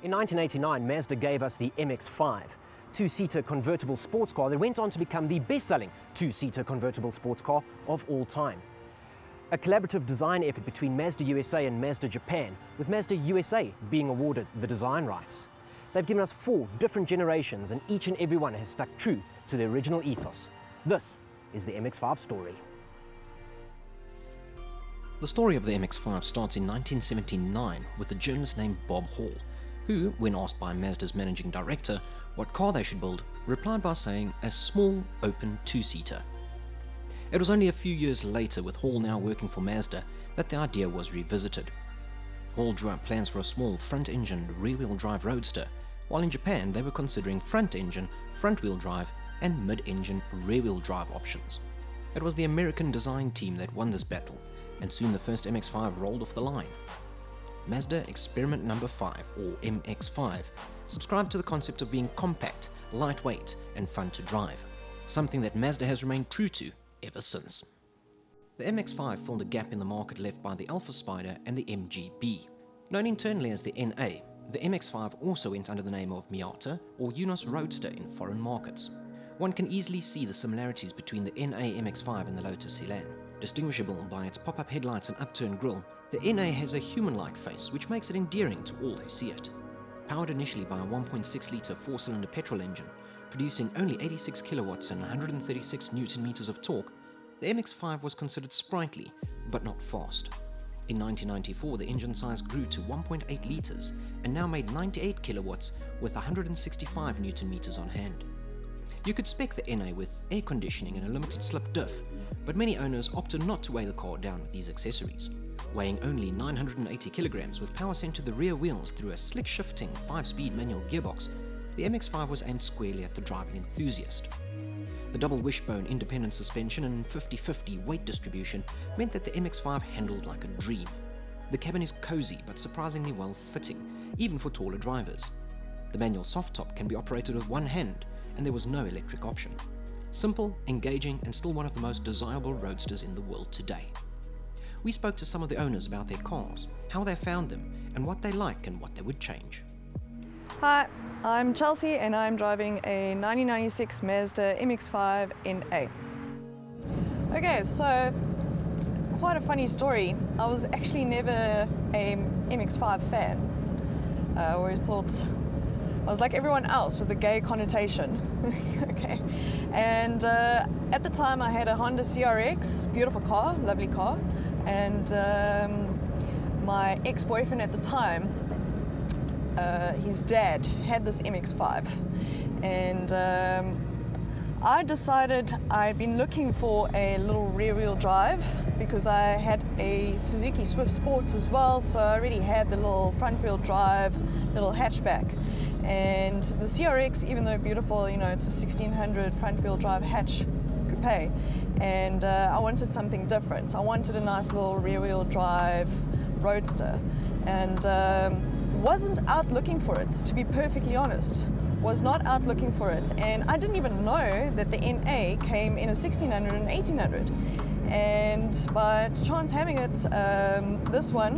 In 1989, Mazda gave us the MX-5, two-seater convertible sports car that went on to become the best-selling two-seater convertible sports car of all time. A collaborative design effort between Mazda USA and Mazda Japan, with Mazda USA being awarded the design rights. They've given us 4 different generations, and each and every one has stuck true to the original ethos. This is the MX-5 story. The story of the MX-5 starts in 1979 with a journalist named Bob Hall, who, when asked by Mazda's managing director what car they should build, replied by saying a small, open two-seater. It was only a few years later, with Hall now working for Mazda, that the idea was revisited. Hall drew up plans for a small front-engine, rear-wheel drive roadster, while in Japan they were considering front-engine, front-wheel drive and mid-engine rear-wheel drive options. It was the American design team that won this battle, and soon the first MX-5 rolled off the line. Mazda Experiment No. 5, or MX-5, subscribed to the concept of being compact, lightweight and fun to drive, something that Mazda has remained true to ever since. The MX-5 filled a gap in the market left by the Alpha Spider and the MGB. Known internally as the NA, the MX-5 also went under the name of Miata or Unos Roadster in foreign markets. One can easily see the similarities between the NA MX-5 and the Lotus Elan. Distinguishable by its pop-up headlights and upturned grille, the NA has a human-like face which makes it endearing to all who see it. Powered initially by a 1.6-litre 4-cylinder petrol engine, producing only 86 kilowatts and 136 Newton-meters of torque, the MX-5 was considered sprightly, but not fast. In 1994, the engine size grew to 1.8 litres and now made 98 kilowatts with 165 Newton-meters on hand. You could spec the NA with air conditioning and a limited slip diff, but many owners opted not to weigh the car down with these accessories. Weighing only 980 kilograms with power sent to the rear wheels through a slick-shifting 5-speed manual gearbox, the MX-5 was aimed squarely at the driving enthusiast. The double wishbone independent suspension and 50-50 weight distribution meant that the MX-5 handled like a dream. The cabin is cozy but surprisingly well-fitting, even for taller drivers. The manual soft top can be operated with one hand, and there was no electric option. Simple, engaging, and still one of the most desirable roadsters in the world today. We spoke to some of the owners about their cars, how they found them, and what they like and what they would change. Hi, I'm Chelsea and I'm driving a 1996 Mazda MX-5 NA. Okay, so it's quite a funny story. I was actually never a MX-5 fan. I always thought I was like everyone else with a gay connotation. Okay, and at the time I had a Honda CRX, beautiful car, lovely car, and my ex-boyfriend at the time, his dad had this MX-5, and I decided I'd been looking for a little rear-wheel drive because I had a Suzuki Swift Sports as well, so I already had the little front-wheel drive, little hatchback. And the CRX, even though beautiful, you know, it's a 1600 front-wheel drive hatch coupe, and I wanted something different. I wanted a nice little rear-wheel drive roadster, and wasn't out looking for it, to be perfectly honest. Was not out looking for it, and I didn't even know that the NA came in a 1600 and 1800. And by chance having it, this one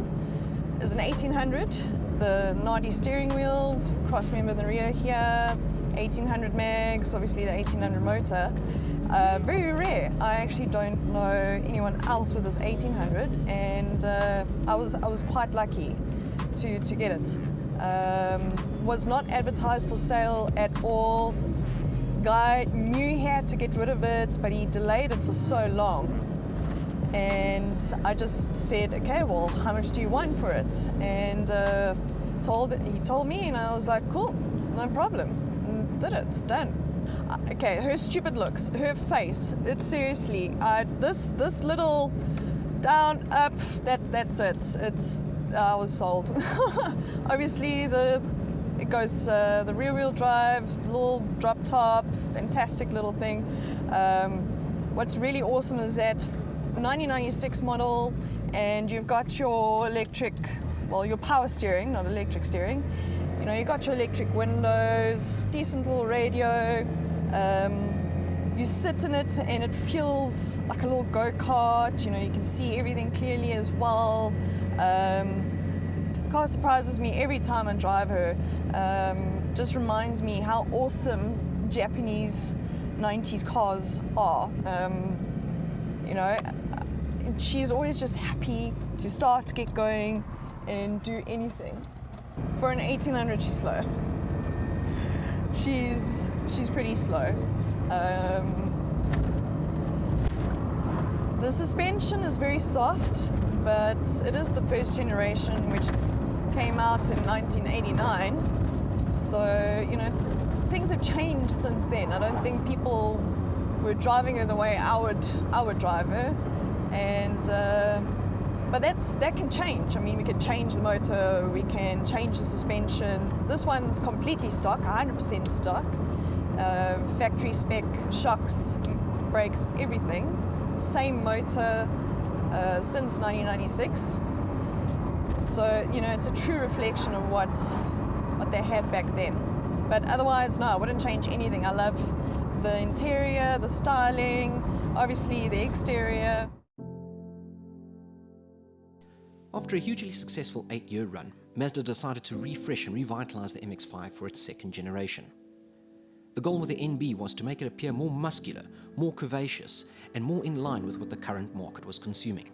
is an 1800, the Nardi steering wheel, cross member in the rear here, 1800 mags, obviously the 1800 motor. Very rare. I actually don't know anyone else with this 1800, and I was quite lucky to get it. Was not advertised for sale at all. Guy knew he had to get rid of it, but he delayed it for so long. And I just said, okay, well, how much do you want for it? And he told me, and I was like, cool, no problem. And did it, done. Okay, her stupid looks, her face, it's seriously, this little down, up, that's it. I was sold. Obviously, it goes the rear-wheel drive, little drop top, fantastic little thing. What's really awesome is that 1996 model, and you've got your electric, well, your power steering, not electric steering. You know, you got your electric windows, decent little radio. You sit in it and it feels like a little go-kart. You know, you can see everything clearly as well. car surprises me every time I drive her. Just reminds me how awesome Japanese 90s cars are. You know, she's always just happy to start, get going, and do anything. For an 1800, she's slow. She's pretty slow. The suspension is very soft, but it is the first generation, which came out in 1989. So, you know, things have changed since then. I don't think people were driving her the way I would drive her. And but that can change. I mean, we can change the motor, we can change the suspension. This one's completely stock, 100% stock. Factory spec, shocks, brakes, everything. Same motor since 1996. So, you know, it's a true reflection of what they had back then. But otherwise, no, I wouldn't change anything. I love the interior, the styling, obviously the exterior. After a hugely successful 8-year run, Mazda decided to refresh and revitalize the MX-5 for its second generation. The goal with the NB was to make it appear more muscular, more curvaceous, and more in line with what the current market was consuming.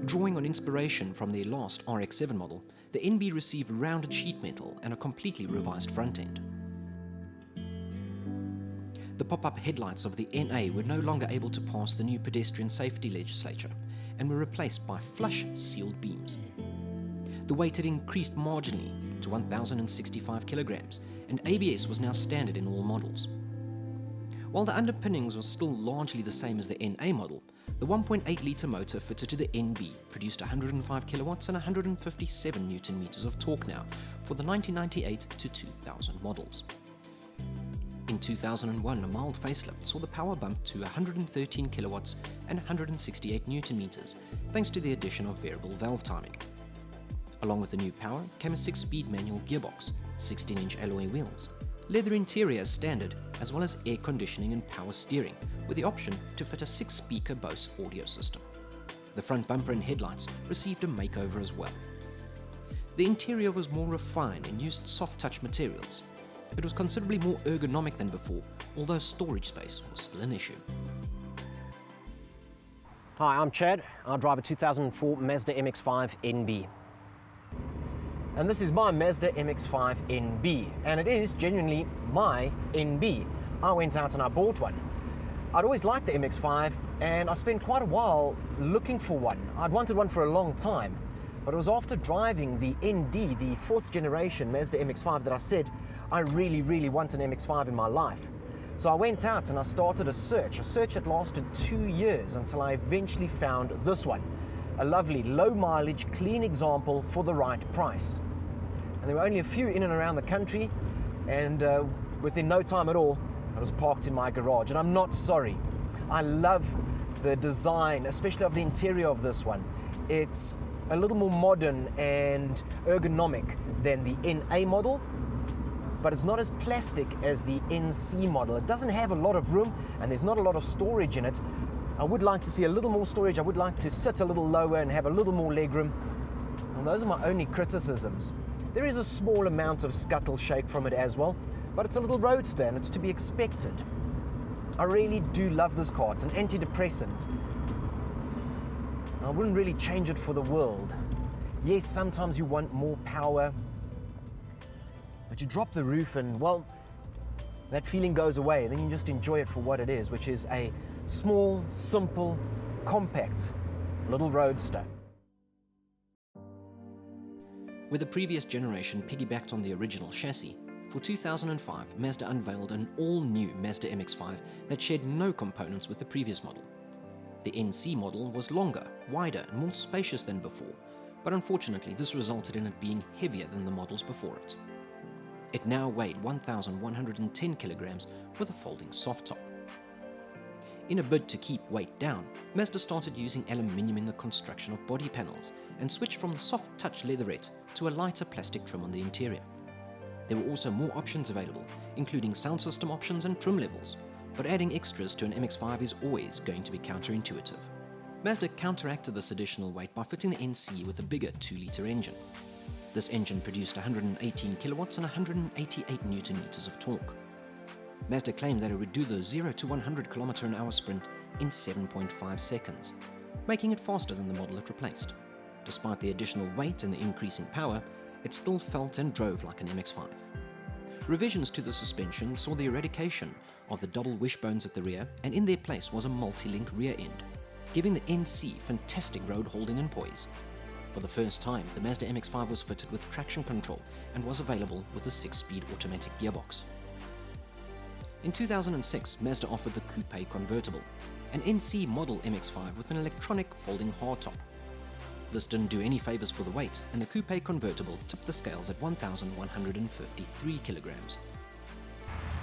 Drawing on inspiration from their last RX-7 model, the NB received rounded sheet metal and a completely revised front end. The pop-up headlights of the NA were no longer able to pass the new pedestrian safety legislature and were replaced by flush sealed beams. The weight had increased marginally to 1,065 kilograms, and ABS was now standard in all models. While the underpinnings were still largely the same as the NA model, the 1.8-litre motor fitted to the NB produced 105 kilowatts and 157 newton meters of torque now for the 1998 to 2000 models. In 2001, a mild facelift saw the power bump to 113 kilowatts and 168 newton meters, thanks to the addition of variable valve timing. Along with the new power came a 6-speed manual gearbox, 16-inch alloy wheels, leather interior as standard, as well as air conditioning and power steering, with the option to fit a 6-speaker Bose audio system. The front bumper and headlights received a makeover as well. The interior was more refined and used soft-touch materials. It was considerably more ergonomic than before, although storage space was still an issue. Hi, I'm Chad. I drive a 2004 Mazda MX-5 NB. And this is my Mazda MX-5 NB, and it is genuinely my NB. I went out and I bought one. I'd always liked the MX-5, and I spent quite a while looking for one. I'd wanted one for a long time, but it was after driving the ND, the 4th generation Mazda MX-5, that I said, I really want an MX-5 in my life. So I went out and I started a search that lasted 2 years until I eventually found this one. A lovely, low mileage, clean example for the right price. And there were only a few in and around the country, and within no time at all, I was parked in my garage, and I'm not sorry. I love the design, especially of the interior of this one. It's a little more modern and ergonomic than the NA model, but it's not as plastic as the NC model. It doesn't have a lot of room, and there's not a lot of storage in it. I would like to see a little more storage. I would like to sit a little lower and have a little more legroom. And those are my only criticisms. There is a small amount of scuttle shake from it as well, but it's a little roadster and it's to be expected. I really do love this car. It's an antidepressant. I wouldn't really change it for the world. Yes, sometimes you want more power, but you drop the roof and, well, that feeling goes away, and then you just enjoy it for what it is, which is a small, simple, compact little roadster. Where the previous generation piggybacked on the original chassis, for 2005, Mazda unveiled an all-new Mazda MX-5 that shared no components with the previous model. The NC model was longer, wider, and more spacious than before, but unfortunately this resulted in it being heavier than the models before it. It now weighed 1,110 kilograms with a folding soft top. In a bid to keep weight down, Mazda started using aluminium in the construction of body panels and switched from the soft touch leatherette to a lighter plastic trim on the interior. There were also more options available, including sound system options and trim levels, but adding extras to an MX-5 is always going to be counterintuitive. Mazda counteracted this additional weight by fitting the NC with a bigger 2-litre engine. This engine produced 118 kilowatts and 188 newton meters of torque. Mazda claimed that it would do the 0 to 100 km/h sprint in 7.5 seconds, making it faster than the model it replaced. Despite the additional weight and the increase in power, it still felt and drove like an MX-5. Revisions to the suspension saw the eradication of the double wishbones at the rear, and in their place was a multi-link rear end, giving the NC fantastic road holding and poise. For the first time, the Mazda MX-5 was fitted with traction control and was available with a 6-speed automatic gearbox. In 2006, Mazda offered the Coupe Convertible, an NC model MX-5 with an electronic folding hardtop. This didn't do any favors for the weight, and the Coupe Convertible tipped the scales at 1,153 kilograms.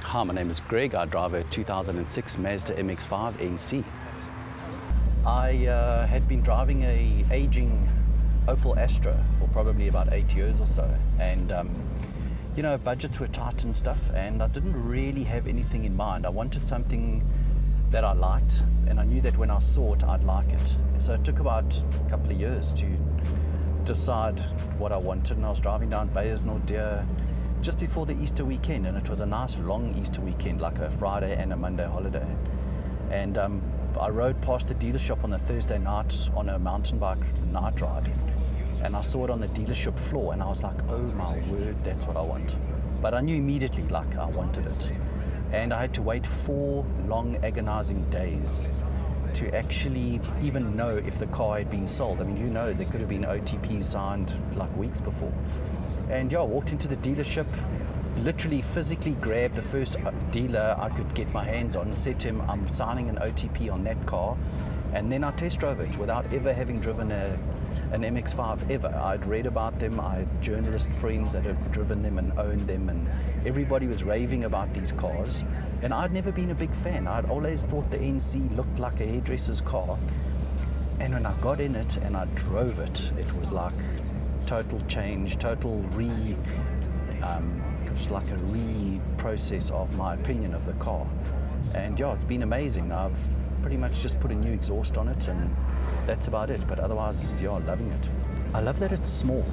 Hi, my name is Greg. I drive a 2006 Mazda MX-5 NC. I had been driving a aging Opel Astra for probably about 8 years or so, and you know, budgets were tight and stuff, and I didn't really have anything in mind. I wanted something that I liked, and I knew that when I saw it, I'd like it. So it took about a couple of years to decide what I wanted, and I was driving down Beyersnorddeer just before the Easter weekend, and it was a nice long Easter weekend, like a Friday and a Monday holiday. And I rode past the dealership on the Thursday night on a mountain bike night ride, and I saw it on the dealership floor, and I was like, oh my word, that's what I want. But I knew immediately, like, I wanted it. And I had to wait 4 long agonizing days to actually even know if the car had been sold. I mean, who knows, there could have been OTPs signed like weeks before. And yeah, I walked into the dealership, literally physically grabbed the first dealer I could get my hands on, said to him, I'm signing an OTP on that car, and then I test drove it without ever having driven an MX-5 ever. I'd read about them, I had journalist friends that had driven them and owned them, and everybody was raving about these cars, and I'd never been a big fan. I'd always thought the NC looked like a hairdresser's car, and when I got in it and I drove it, it was like total change, it was like a re-process of my opinion of the car. And yeah, it's been amazing. I've pretty much just put a new exhaust on it, and that's about it, but otherwise, yeah, loving it. I love that it's small,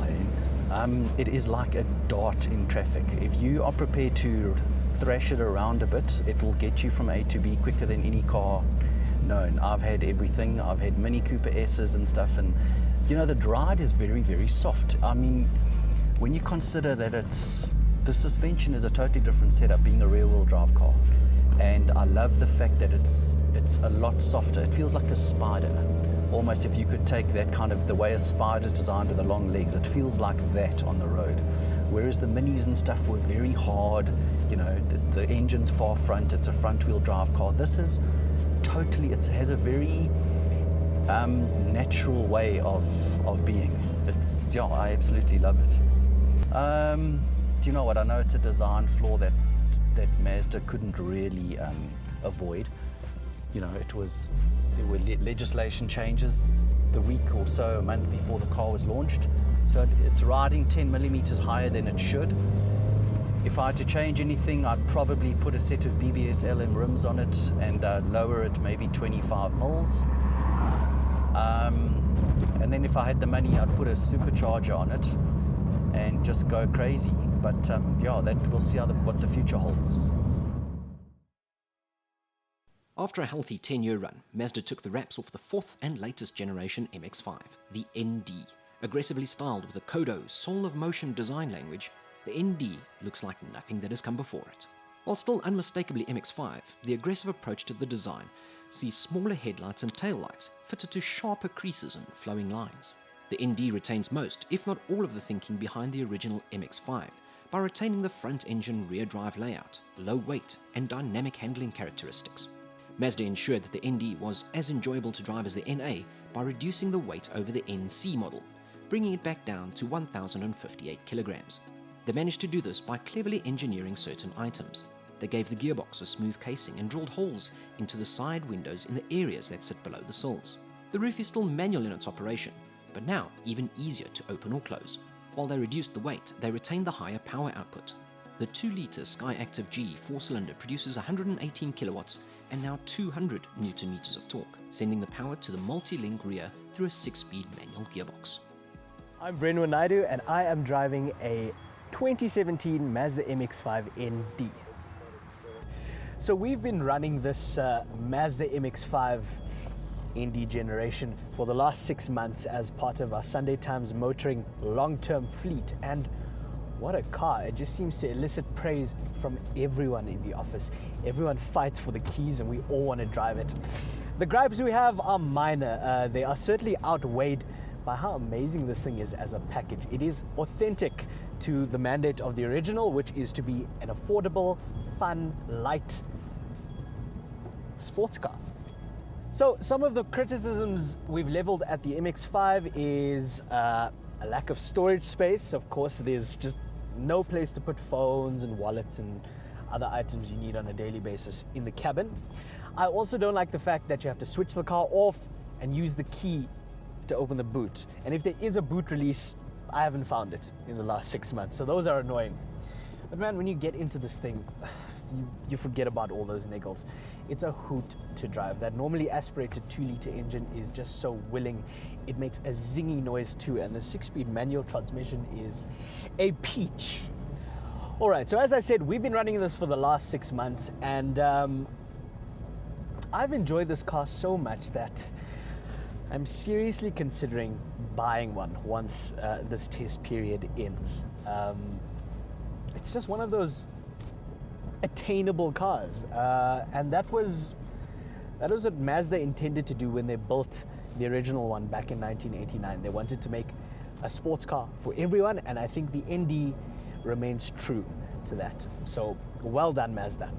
it is like a dart in traffic. If you are prepared to thrash it around a bit, it will get you from A to B quicker than any car known. I've had everything. I've had Mini Cooper S's and stuff, and you know, the ride is very, very soft. I mean, when you consider that the suspension is a totally different setup, being a rear-wheel drive car, and I love the fact that it's a lot softer. It feels like a spider. Almost, if you could take that kind of the way a spider's designed with the long legs, it feels like that on the road. Whereas the Minis and stuff were very hard, you know, the engine's far front, it's a front-wheel drive car. This is totally, it has a very natural way of being. It's, yeah, I absolutely love it. Do you know what, I know it's a design flaw that Mazda couldn't really avoid. You know, there were legislation changes the week or so, a month before the car was launched. So it's riding 10 millimeters higher than it should. If I had to change anything, I'd probably put a set of BBS LM rims on it and lower it maybe 25 mils. And then if I had the money, I'd put a supercharger on it and just go crazy. But yeah, we'll see what the future holds. After a healthy 10-year run, Mazda took the wraps off the 4th and latest generation MX-5, the ND. Aggressively styled with a Kodo soul of motion design language, the ND looks like nothing that has come before it. While still unmistakably MX-5, the aggressive approach to the design sees smaller headlights and taillights fitted to sharper creases and flowing lines. The ND retains most, if not all, of the thinking behind the original MX-5 by retaining the front-engine rear-drive layout, low weight, and dynamic handling characteristics. Mazda ensured that the ND was as enjoyable to drive as the NA by reducing the weight over the NC model, bringing it back down to 1,058 kilograms. They managed to do this by cleverly engineering certain items. They gave the gearbox a smooth casing and drilled holes into the side windows in the areas that sit below the sills. The roof is still manual in its operation, but now even easier to open or close. While they reduced the weight, they retained the higher power output. The 2-litre Skyactiv G 4-cylinder produces 118 kilowatts and now 200 newton meters of torque, sending the power to the multi-link rear through a 6-speed manual gearbox. I'm Brenwan Naidu and I am driving a 2017 Mazda MX-5 ND. So we've been running this Mazda MX-5 ND generation for the last 6 months as part of our Sunday Times motoring long-term fleet, and what a car. It just seems to elicit praise from everyone in the office. Everyone fights for the keys and we all want to drive it. The gripes we have are minor. They are certainly outweighed by how amazing this thing is as a package. It is authentic to the mandate of the original, which is to be an affordable, fun, light sports car. So some of the criticisms we've leveled at the MX-5 is a lack of storage space. Of course, there's just no place to put phones and wallets and other items you need on a daily basis in the cabin. I also don't like the fact that you have to switch the car off and use the key to open the boot. And if there is a boot release, I haven't found it in the last 6 months. So those are annoying. But man, when you get into this thing, you forget about all those niggles. It's a hoot to drive. That normally aspirated 2-liter engine is just so willing. It makes a zingy noise too, and the 6-speed manual transmission is a peach. All right, so as I said, we've been running this for the last 6 months, and I've enjoyed this car so much that I'm seriously considering buying one once this test period ends. It's just one of those attainable cars, and that was what Mazda intended to do when they built the original one back in 1989. They wanted to make a sports car for everyone, and I think the ND remains true to that. So well done, Mazda.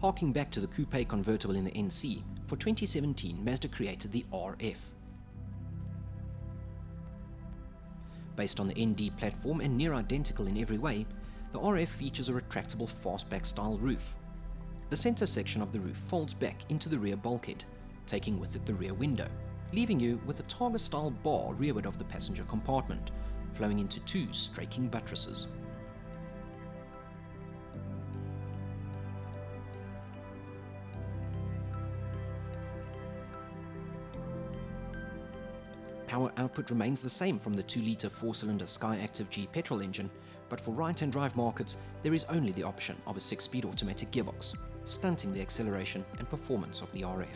Harking back to the coupe convertible in the NC, for 2017 Mazda created the RF. Based on the ND platform and near identical in every way, the RF features a retractable fastback style roof. The center section of the roof folds back into the rear bulkhead, taking with it the rear window, leaving you with a Targa style bar rearward of the passenger compartment, flowing into 2 straking buttresses. Power output remains the same from the 2-liter 4-cylinder Skyactiv G petrol engine, but for right-hand drive markets, there is only the option of a 6-speed automatic gearbox, stunting the acceleration and performance of the RF.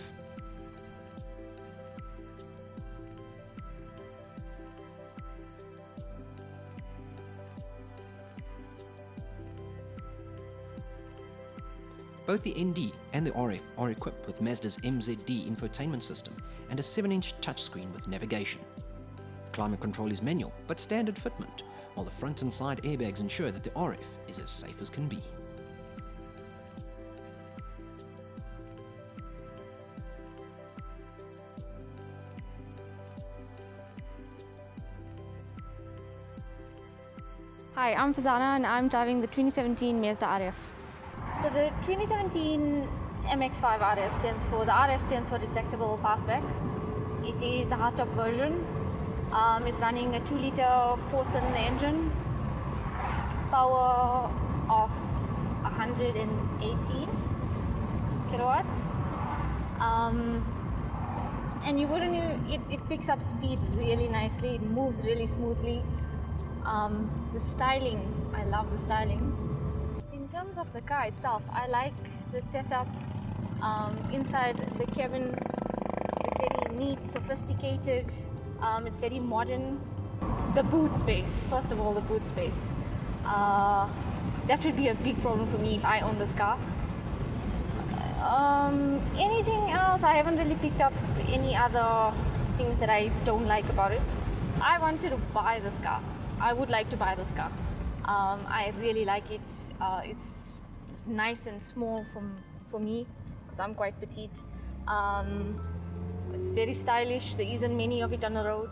Both the ND and the RF are equipped with Mazda's MZD Infotainment System and a 7-inch touchscreen with navigation. Climate control is manual but standard fitment, while the front and side airbags ensure that the RF is as safe as can be. Hi, I'm Fazana and I'm driving the 2017 Mazda RF. So the 2017 MX-5 RF stands for, the RF stands for retractable fastback. It is the hardtop version. It's running a 2-liter 4-cylinder engine, power of 118 kilowatts. And you wouldn't even, it picks up speed really nicely, it moves really smoothly. The styling, I love the styling. In terms of the car itself, I like the setup. Inside the cabin, it's very neat, sophisticated, it's very modern. The boot space, first of all, the boot space. That would be a big problem for me if I own this car. Anything else, I haven't really picked up any other things that I don't like about it. I wanted to buy this car. I would like to buy this car. I really like it. It's nice and small for me because I'm quite petite. It's very stylish. There isn't many of it on the road.